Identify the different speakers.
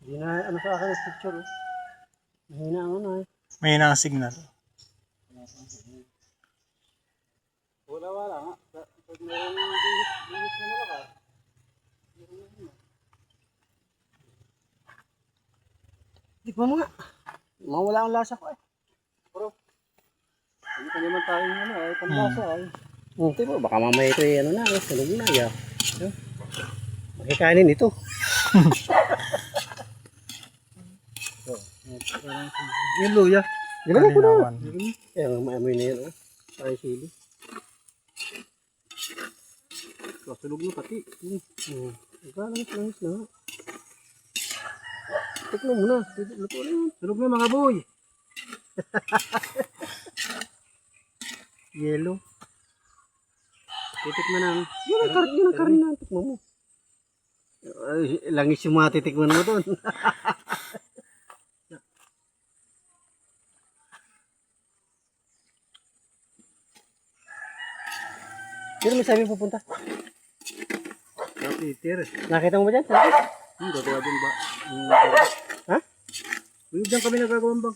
Speaker 1: Hindi na ano sa akin yung picture. Oh. Mahina ang ano eh.
Speaker 2: May ang signal.
Speaker 1: Wala nga. Pag mayroong bihis na malakas. Tikman mo nga. Mawala ang lasa ko eh. Pero, hindi pa naman tayo ano eh. Panlasa eh. Tingnan mo, baka mamaya ito eh. Ano na eh. Sunog na eh. Makikainin ito. Yung luya. Gano'n ko na. Kaya nga maamoy na yan. Tayo sili. Sunog na pati. Langis na. Tikman mo na. Luto na yun. Sunog na mga boy. Yellow. Titikman na. Yun ang karin na. Tikman mo. Langis yung mga titikman mo doon. Pero may sabi pupunta. Peter. Nakita mo ba dyan? Dagawa din ba? Ha? Diyan kami nagagawang bang.